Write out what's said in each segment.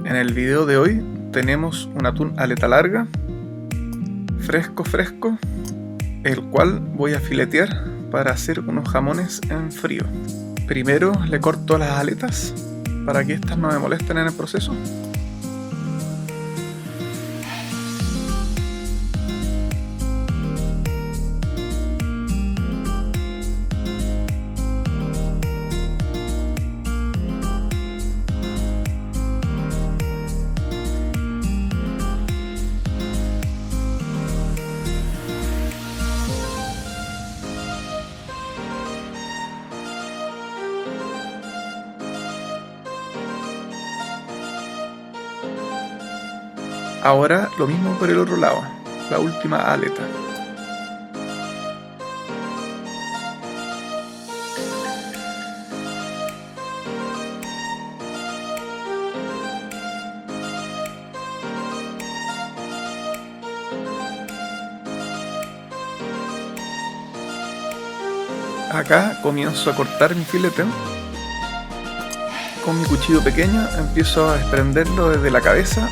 En el video de hoy tenemos un atún aleta larga, fresco, el cual voy a filetear para hacer unos jamones en frío. Primero le corto las aletas para que estas no me molesten en el proceso. Ahora lo mismo por el otro lado, la última aleta. Acá comienzo a cortar mi filete. Con mi cuchillo pequeño empiezo a desprenderlo desde la cabeza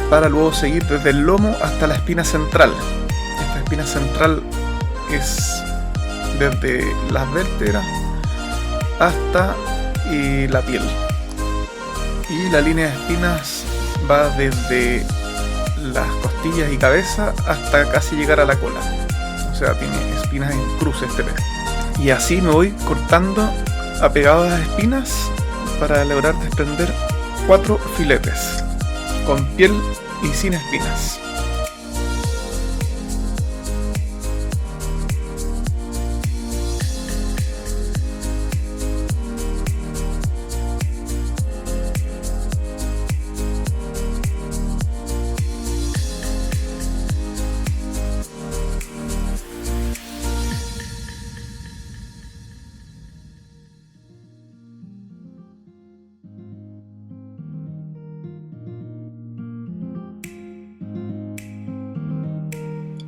para luego seguir desde el lomo hasta la espina central. Esta espina central es desde las vértebras hasta la piel. Y la línea de espinas va desde las costillas y cabeza hasta casi llegar a la cola. O sea, tiene espinas en cruz este pez. Y así me voy cortando apegado a las espinas para lograr desprender 4 filetes con piel y sin espinas.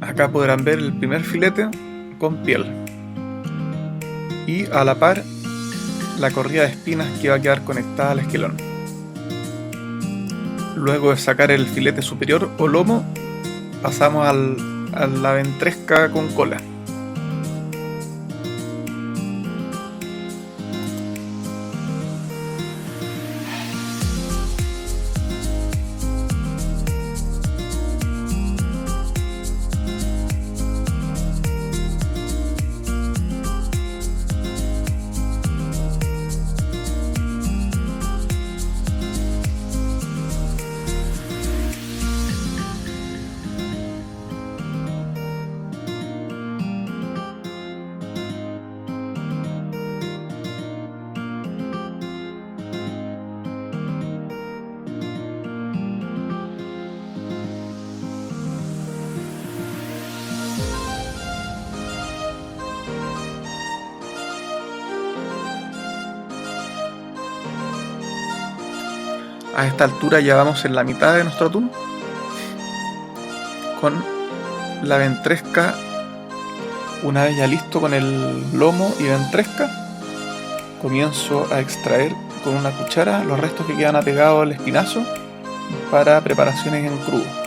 Acá podrán ver el primer filete con piel y a la par la corrida de espinas que va a quedar conectada al esquilón. Luego de sacar el filete superior o lomo, pasamos a la ventresca con cola. A esta altura ya vamos en la mitad de nuestro atún. Con la ventresca, una vez ya listo con el lomo y ventresca, comienzo a extraer con una cuchara los restos que quedan apegados al espinazo para preparaciones en crudo.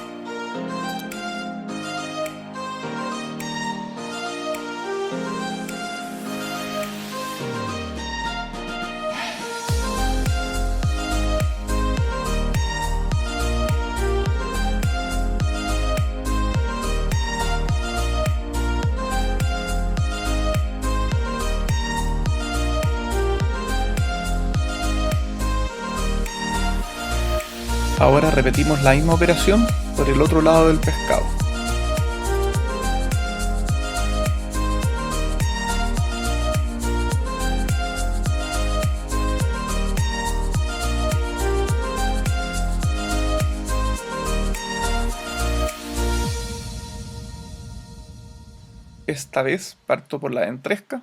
Ahora repetimos la misma operación por el otro lado del pescado. Esta vez parto por la ventresca.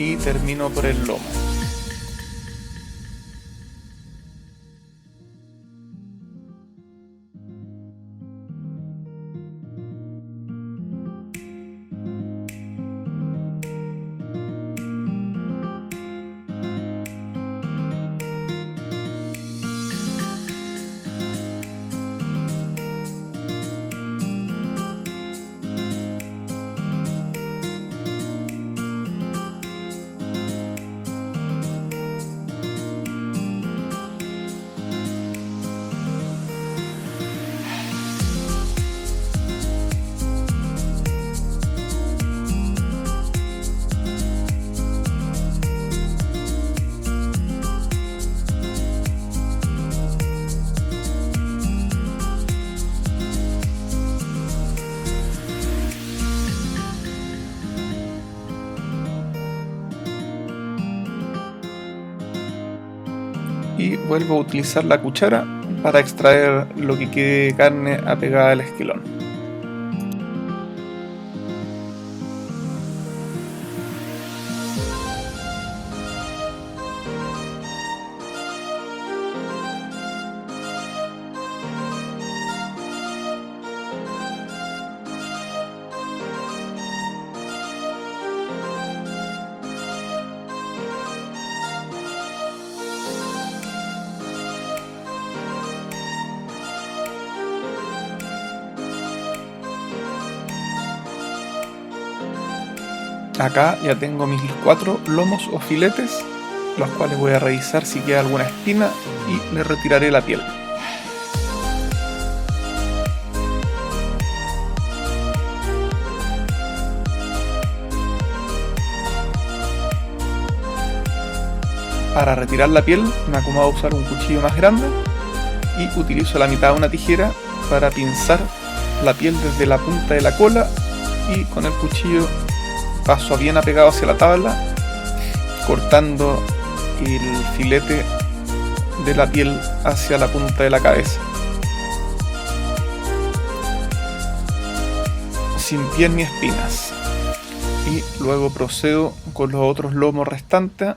y termino por el lomo. Y vuelvo a utilizar la cuchara para extraer lo que quede de carne apegada al esquilón. Acá ya tengo mis 4 lomos o filetes, los cuales voy a revisar si queda alguna espina y le retiraré la piel. Para retirar la piel me acomodo a usar un cuchillo más grande y utilizo la mitad de una tijera para pinzar la piel desde la punta de la cola y con el cuchillo paso bien apegado hacia la tabla, cortando el filete de la piel hacia la punta de la cabeza, sin piel ni espinas. Y luego procedo con los otros lomos restantes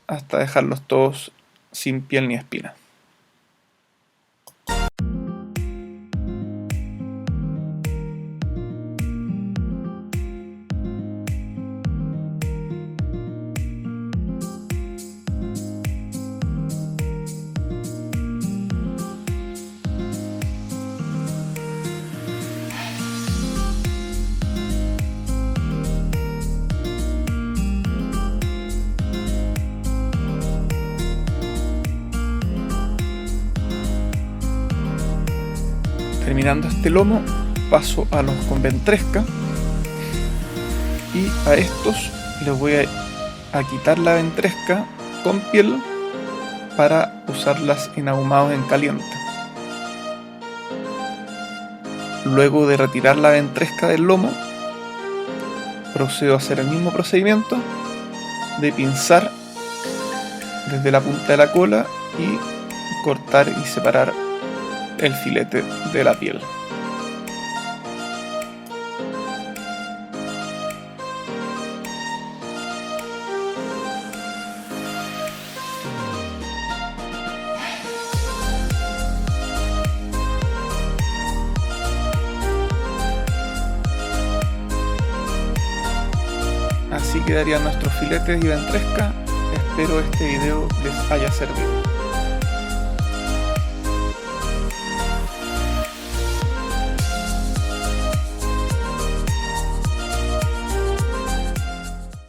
hasta dejarlos todos sin piel ni espina. Terminando este lomo, paso a los con ventresca y a estos les voy a quitar la ventresca con piel para usarlas en ahumados en caliente. Luego de retirar la ventresca del lomo, procedo a hacer el mismo procedimiento de pinzar desde la punta de la cola y cortar y separar el filete de la piel. Así quedarían nuestros filetes y ventresca. Espero este video les haya servido.